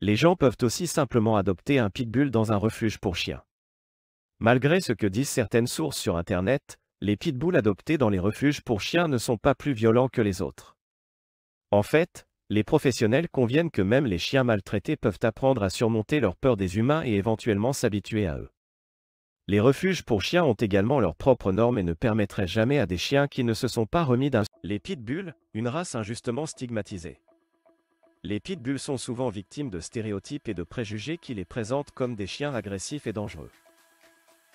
Les gens peuvent aussi simplement adopter un pitbull dans un refuge pour chiens. Malgré ce que disent certaines sources sur Internet, les pitbulls adoptés dans les refuges pour chiens ne sont pas plus violents que les autres. En fait, les professionnels conviennent que même les chiens maltraités peuvent apprendre à surmonter leur peur des humains et éventuellement s'habituer à eux. Les refuges pour chiens ont également leurs propres normes et ne permettraient jamais à des chiens qui ne se sont pas remis d'un... Les pitbulls, une race injustement stigmatisée. Les pitbulls sont souvent victimes de stéréotypes et de préjugés qui les présentent comme des chiens agressifs et dangereux.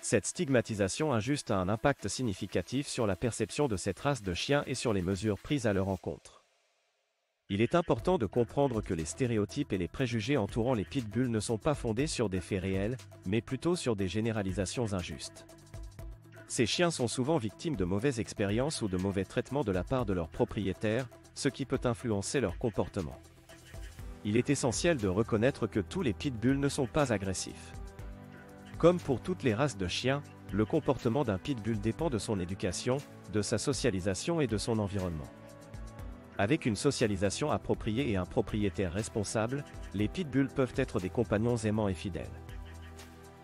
Cette stigmatisation injuste a un impact significatif sur la perception de cette race de chiens et sur les mesures prises à leur encontre. Il est important de comprendre que les stéréotypes et les préjugés entourant les pitbulls ne sont pas fondés sur des faits réels, mais plutôt sur des généralisations injustes. Ces chiens sont souvent victimes de mauvaises expériences ou de mauvais traitements de la part de leurs propriétaires, ce qui peut influencer leur comportement. Il est essentiel de reconnaître que tous les pitbulls ne sont pas agressifs. Comme pour toutes les races de chiens, le comportement d'un pitbull dépend de son éducation, de sa socialisation et de son environnement. Avec une socialisation appropriée et un propriétaire responsable, les pitbulls peuvent être des compagnons aimants et fidèles.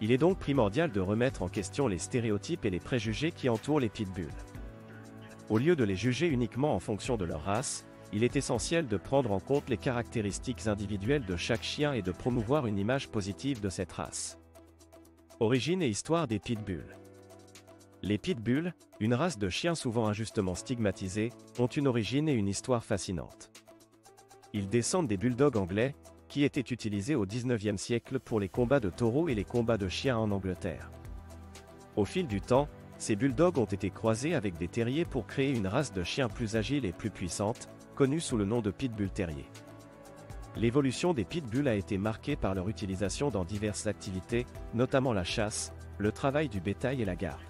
Il est donc primordial de remettre en question les stéréotypes et les préjugés qui entourent les pitbulls. Au lieu de les juger uniquement en fonction de leur race, il est essentiel de prendre en compte les caractéristiques individuelles de chaque chien et de promouvoir une image positive de cette race. Origine et histoire des pitbulls. Les pitbulls, une race de chiens souvent injustement stigmatisés, ont une origine et une histoire fascinantes. Ils descendent des bulldogs anglais, qui étaient utilisés au XIXe siècle pour les combats de taureaux et les combats de chiens en Angleterre. Au fil du temps, ces bulldogs ont été croisés avec des terriers pour créer une race de chiens plus agile et plus puissante, connue sous le nom de pitbull terrier. L'évolution des pitbulls a été marquée par leur utilisation dans diverses activités, notamment la chasse, le travail du bétail et la garde.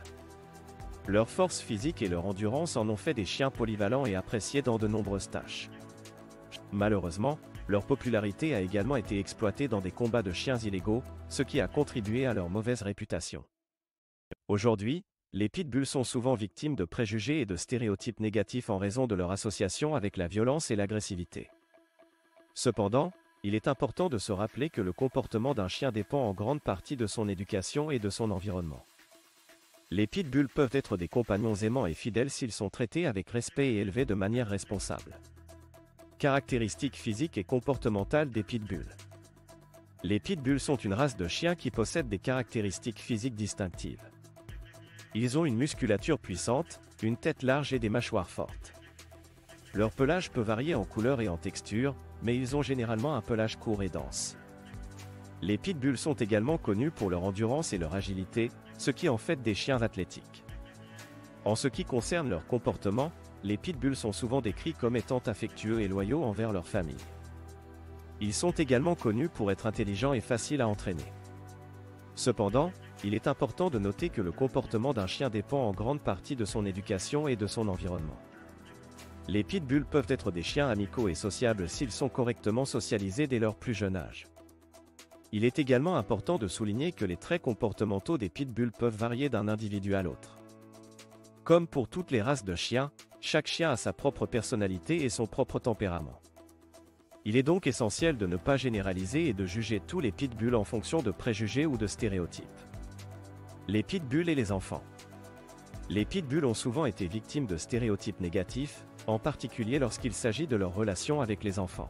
Leur force physique et leur endurance en ont fait des chiens polyvalents et appréciés dans de nombreuses tâches. Malheureusement, leur popularité a également été exploitée dans des combats de chiens illégaux, ce qui a contribué à leur mauvaise réputation. Aujourd'hui, les pitbulls sont souvent victimes de préjugés et de stéréotypes négatifs en raison de leur association avec la violence et l'agressivité. Cependant, il est important de se rappeler que le comportement d'un chien dépend en grande partie de son éducation et de son environnement. Les pitbulls peuvent être des compagnons aimants et fidèles s'ils sont traités avec respect et élevés de manière responsable. Caractéristiques physiques et comportementales des pitbulls. Les pitbulls sont une race de chiens qui possède des caractéristiques physiques distinctives. Ils ont une musculature puissante, une tête large et des mâchoires fortes. Leur pelage peut varier en couleur et en texture, mais ils ont généralement un pelage court et dense. Les pitbulls sont également connus pour leur endurance et leur agilité, ce qui en fait des chiens athlétiques. En ce qui concerne leur comportement, les pitbulls sont souvent décrits comme étant affectueux et loyaux envers leur famille. Ils sont également connus pour être intelligents et faciles à entraîner. Cependant, il est important de noter que le comportement d'un chien dépend en grande partie de son éducation et de son environnement. Les pitbulls peuvent être des chiens amicaux et sociables s'ils sont correctement socialisés dès leur plus jeune âge. Il est également important de souligner que les traits comportementaux des pitbulls peuvent varier d'un individu à l'autre. Comme pour toutes les races de chiens, chaque chien a sa propre personnalité et son propre tempérament. Il est donc essentiel de ne pas généraliser et de juger tous les pitbulls en fonction de préjugés ou de stéréotypes. Les pitbulls et les enfants. Les pitbulls ont souvent été victimes de stéréotypes négatifs, en particulier lorsqu'il s'agit de leur relation avec les enfants.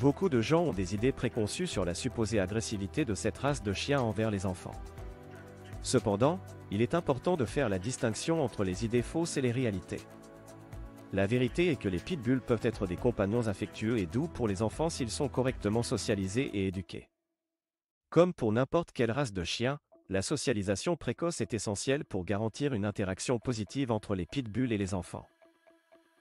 Beaucoup de gens ont des idées préconçues sur la supposée agressivité de cette race de chiens envers les enfants. Cependant, il est important de faire la distinction entre les idées fausses et les réalités. La vérité est que les pitbulls peuvent être des compagnons affectueux et doux pour les enfants s'ils sont correctement socialisés et éduqués. Comme pour n'importe quelle race de chien, la socialisation précoce est essentielle pour garantir une interaction positive entre les pitbulls et les enfants.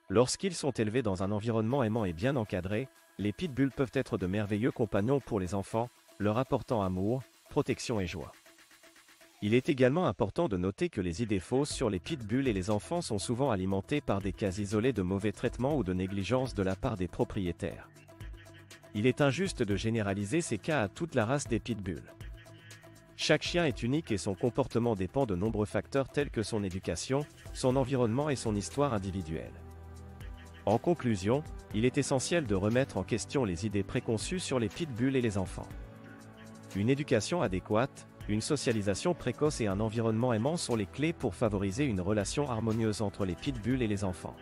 Lorsqu'ils sont élevés dans un environnement aimant et bien encadré, les pitbulls peuvent être de merveilleux compagnons pour les enfants, leur apportant amour, protection et joie. Il est également important de noter que les idées fausses sur les pitbulls et les enfants sont souvent alimentées par des cas isolés de mauvais traitements ou de négligence de la part des propriétaires. Il est injuste de généraliser ces cas à toute la race des pitbulls. Chaque chien est unique et son comportement dépend de nombreux facteurs tels que son éducation, son environnement et son histoire individuelle. En conclusion, il est essentiel de remettre en question les idées préconçues sur les pitbulls et les enfants. Une éducation adéquate, une socialisation précoce et un environnement aimant sont les clés pour favoriser une relation harmonieuse entre les pitbulls et les enfants.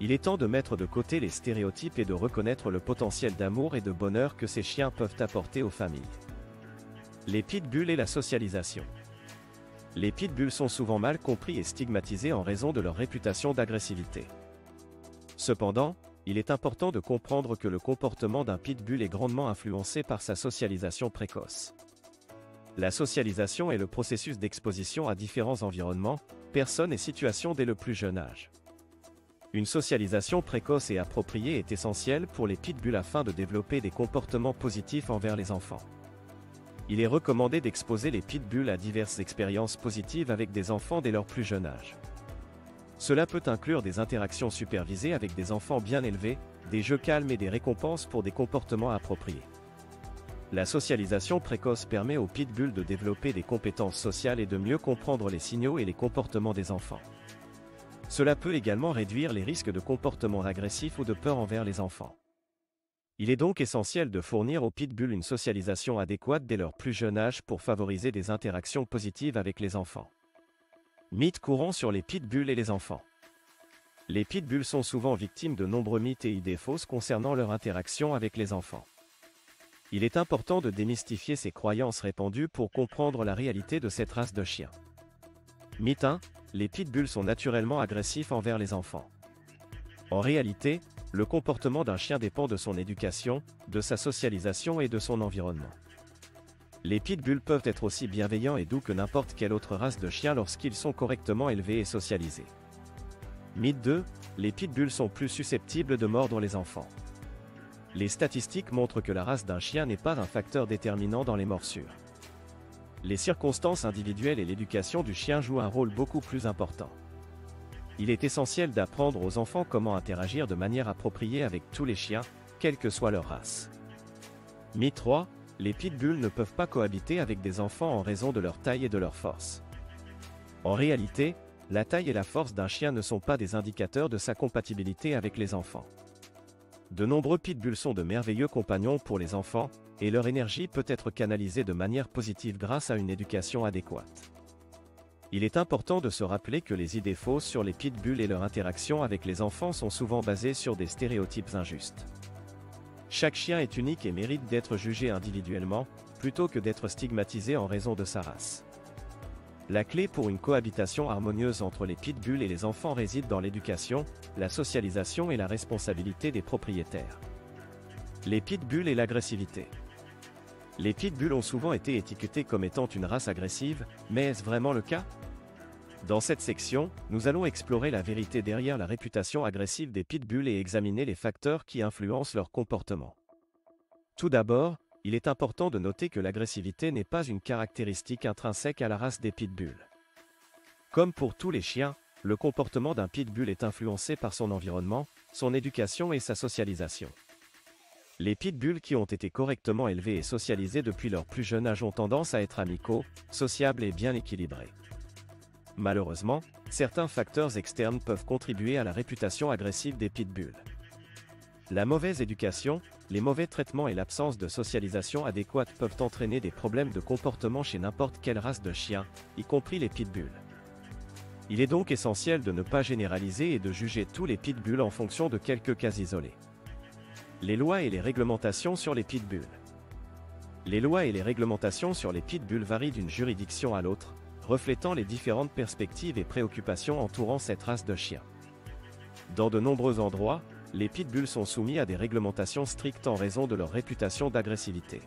Il est temps de mettre de côté les stéréotypes et de reconnaître le potentiel d'amour et de bonheur que ces chiens peuvent apporter aux familles. Les pitbulls et la socialisation. Les pitbulls sont souvent mal compris et stigmatisés en raison de leur réputation d'agressivité. Cependant, il est important de comprendre que le comportement d'un pitbull est grandement influencé par sa socialisation précoce. La socialisation est le processus d'exposition à différents environnements, personnes et situations dès le plus jeune âge. Une socialisation précoce et appropriée est essentielle pour les pitbulls afin de développer des comportements positifs envers les enfants. Il est recommandé d'exposer les pitbulls à diverses expériences positives avec des enfants dès leur plus jeune âge. Cela peut inclure des interactions supervisées avec des enfants bien élevés, des jeux calmes et des récompenses pour des comportements appropriés. La socialisation précoce permet aux pitbulls de développer des compétences sociales et de mieux comprendre les signaux et les comportements des enfants. Cela peut également réduire les risques de comportements agressifs ou de peur envers les enfants. Il est donc essentiel de fournir aux pitbulls une socialisation adéquate dès leur plus jeune âge pour favoriser des interactions positives avec les enfants. Mythes courants sur les pitbulls et les enfants. Les pitbulls sont souvent victimes de nombreux mythes et idées fausses concernant leur interaction avec les enfants. Il est important de démystifier ces croyances répandues pour comprendre la réalité de cette race de chiens. Mythe 1. Les pitbulls sont naturellement agressifs envers les enfants. En réalité, le comportement d'un chien dépend de son éducation, de sa socialisation et de son environnement. Les pitbulls peuvent être aussi bienveillants et doux que n'importe quelle autre race de chiens lorsqu'ils sont correctement élevés et socialisés. Mythe 2. Les pitbulls sont plus susceptibles de mordre les enfants. Les statistiques montrent que la race d'un chien n'est pas un facteur déterminant dans les morsures. Les circonstances individuelles et l'éducation du chien jouent un rôle beaucoup plus important. Il est essentiel d'apprendre aux enfants comment interagir de manière appropriée avec tous les chiens, quelle que soit leur race. Mythe 3. Les pitbulls ne peuvent pas cohabiter avec des enfants en raison de leur taille et de leur force. En réalité, la taille et la force d'un chien ne sont pas des indicateurs de sa compatibilité avec les enfants. De nombreux pitbulls sont de merveilleux compagnons pour les enfants, et leur énergie peut être canalisée de manière positive grâce à une éducation adéquate. Il est important de se rappeler que les idées fausses sur les pitbulls et leur interaction avec les enfants sont souvent basées sur des stéréotypes injustes. Chaque chien est unique et mérite d'être jugé individuellement, plutôt que d'être stigmatisé en raison de sa race. La clé pour une cohabitation harmonieuse entre les pitbulls et les enfants réside dans l'éducation, la socialisation et la responsabilité des propriétaires. Les pitbulls et l'agressivité. Les pitbulls ont souvent été étiquetés comme étant une race agressive, mais est-ce vraiment le cas? Dans cette section, nous allons explorer la vérité derrière la réputation agressive des pitbulls et examiner les facteurs qui influencent leur comportement. Tout d'abord, il est important de noter que l'agressivité n'est pas une caractéristique intrinsèque à la race des pitbulls. Comme pour tous les chiens, le comportement d'un pitbull est influencé par son environnement, son éducation et sa socialisation. Les pitbulls qui ont été correctement élevés et socialisés depuis leur plus jeune âge ont tendance à être amicaux, sociables et bien équilibrés. Malheureusement, certains facteurs externes peuvent contribuer à la réputation agressive des pitbulls. La mauvaise éducation, les mauvais traitements et l'absence de socialisation adéquate peuvent entraîner des problèmes de comportement chez n'importe quelle race de chien, y compris les pitbulls. Il est donc essentiel de ne pas généraliser et de juger tous les pitbulls en fonction de quelques cas isolés. Les lois et les réglementations sur les pitbulls. Les lois et les réglementations sur les pitbulls varient d'une juridiction à l'autre, reflétant les différentes perspectives et préoccupations entourant cette race de chiens. Dans de nombreux endroits, les pitbulls sont soumis à des réglementations strictes en raison de leur réputation d'agressivité.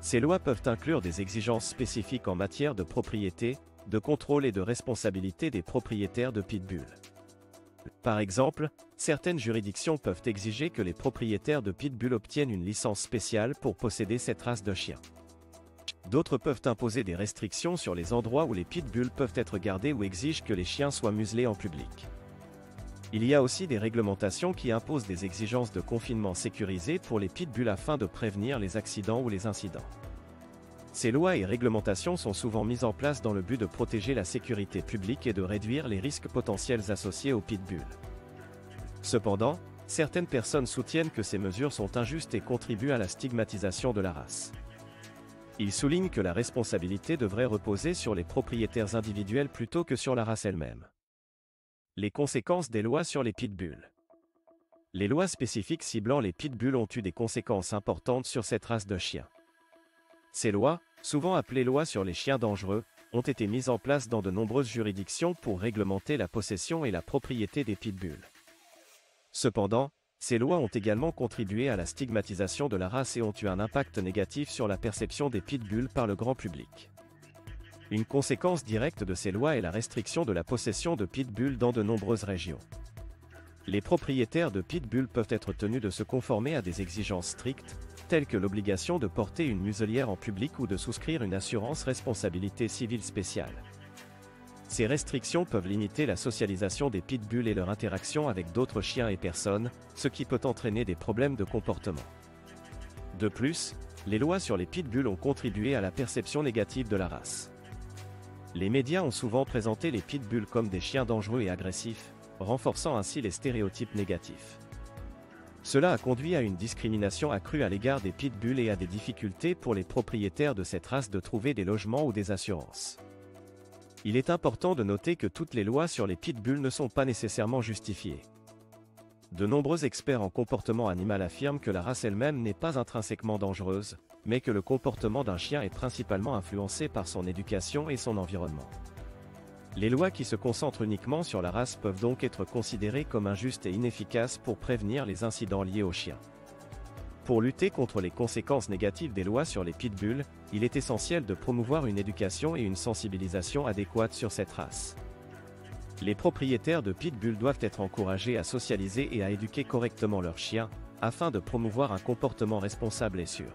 Ces lois peuvent inclure des exigences spécifiques en matière de propriété, de contrôle et de responsabilité des propriétaires de pitbulls. Par exemple, certaines juridictions peuvent exiger que les propriétaires de pitbulls obtiennent une licence spéciale pour posséder cette race de chien. D'autres peuvent imposer des restrictions sur les endroits où les pitbulls peuvent être gardés ou exigent que les chiens soient muselés en public. Il y a aussi des réglementations qui imposent des exigences de confinement sécurisé pour les pitbulls afin de prévenir les accidents ou les incidents. Ces lois et réglementations sont souvent mises en place dans le but de protéger la sécurité publique et de réduire les risques potentiels associés aux pitbulls. Cependant, certaines personnes soutiennent que ces mesures sont injustes et contribuent à la stigmatisation de la race. Ils soulignent que la responsabilité devrait reposer sur les propriétaires individuels plutôt que sur la race elle-même. Les conséquences des lois sur les pitbulls. Les lois spécifiques ciblant les pitbulls ont eu des conséquences importantes sur cette race de chiens. Ces lois, souvent appelées lois sur les chiens dangereux, ont été mises en place dans de nombreuses juridictions pour réglementer la possession et la propriété des pitbulls. Cependant, ces lois ont également contribué à la stigmatisation de la race et ont eu un impact négatif sur la perception des pitbulls par le grand public. Une conséquence directe de ces lois est la restriction de la possession de pitbulls dans de nombreuses régions. Les propriétaires de pitbulls peuvent être tenus de se conformer à des exigences strictes, telles que l'obligation de porter une muselière en public ou de souscrire une assurance responsabilité civile spéciale. Ces restrictions peuvent limiter la socialisation des pitbulls et leur interaction avec d'autres chiens et personnes, ce qui peut entraîner des problèmes de comportement. De plus, les lois sur les pitbulls ont contribué à la perception négative de la race. Les médias ont souvent présenté les pitbulls comme des chiens dangereux et agressifs, renforçant ainsi les stéréotypes négatifs. Cela a conduit à une discrimination accrue à l'égard des pitbulls et à des difficultés pour les propriétaires de cette race de trouver des logements ou des assurances. Il est important de noter que toutes les lois sur les pitbulls ne sont pas nécessairement justifiées. De nombreux experts en comportement animal affirment que la race elle-même n'est pas intrinsèquement dangereuse, mais que le comportement d'un chien est principalement influencé par son éducation et son environnement. Les lois qui se concentrent uniquement sur la race peuvent donc être considérées comme injustes et inefficaces pour prévenir les incidents liés aux chiens. Pour lutter contre les conséquences négatives des lois sur les pitbulls, il est essentiel de promouvoir une éducation et une sensibilisation adéquates sur cette race. Les propriétaires de pitbulls doivent être encouragés à socialiser et à éduquer correctement leurs chiens, afin de promouvoir un comportement responsable et sûr.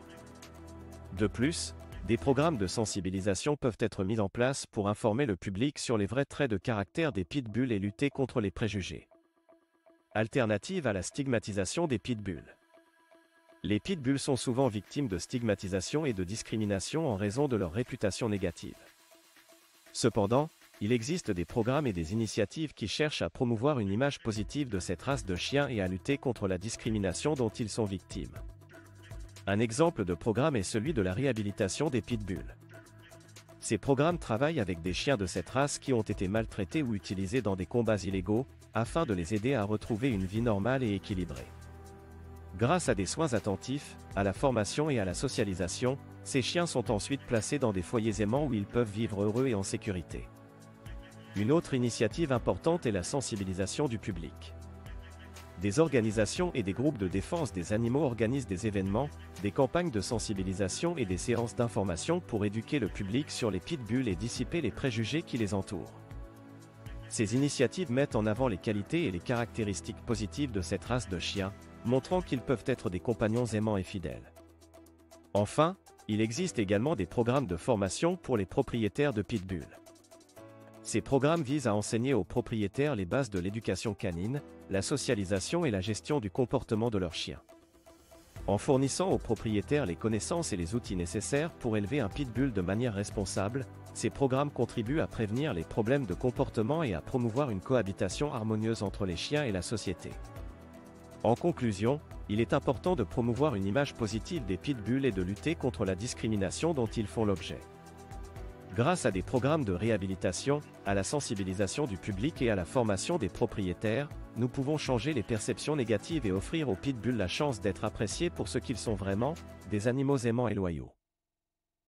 De plus, des programmes de sensibilisation peuvent être mis en place pour informer le public sur les vrais traits de caractère des pitbulls et lutter contre les préjugés. Alternative à la stigmatisation des pitbulls. Les pitbulls sont souvent victimes de stigmatisation et de discrimination en raison de leur réputation négative. Cependant, il existe des programmes et des initiatives qui cherchent à promouvoir une image positive de cette race de chiens et à lutter contre la discrimination dont ils sont victimes. Un exemple de programme est celui de la réhabilitation des pitbulls. Ces programmes travaillent avec des chiens de cette race qui ont été maltraités ou utilisés dans des combats illégaux, afin de les aider à retrouver une vie normale et équilibrée. Grâce à des soins attentifs, à la formation et à la socialisation, ces chiens sont ensuite placés dans des foyers aimants où ils peuvent vivre heureux et en sécurité. Une autre initiative importante est la sensibilisation du public. Des organisations et des groupes de défense des animaux organisent des événements, des campagnes de sensibilisation et des séances d'information pour éduquer le public sur les pitbulls et dissiper les préjugés qui les entourent. Ces initiatives mettent en avant les qualités et les caractéristiques positives de cette race de chiens, montrant qu'ils peuvent être des compagnons aimants et fidèles. Enfin, il existe également des programmes de formation pour les propriétaires de pitbulls. Ces programmes visent à enseigner aux propriétaires les bases de l'éducation canine, la socialisation et la gestion du comportement de leurs chiens. En fournissant aux propriétaires les connaissances et les outils nécessaires pour élever un pitbull de manière responsable, ces programmes contribuent à prévenir les problèmes de comportement et à promouvoir une cohabitation harmonieuse entre les chiens et la société. En conclusion, il est important de promouvoir une image positive des pitbulls et de lutter contre la discrimination dont ils font l'objet. Grâce à des programmes de réhabilitation, à la sensibilisation du public et à la formation des propriétaires, nous pouvons changer les perceptions négatives et offrir aux pitbulls la chance d'être appréciés pour ce qu'ils sont vraiment, des animaux aimants et loyaux.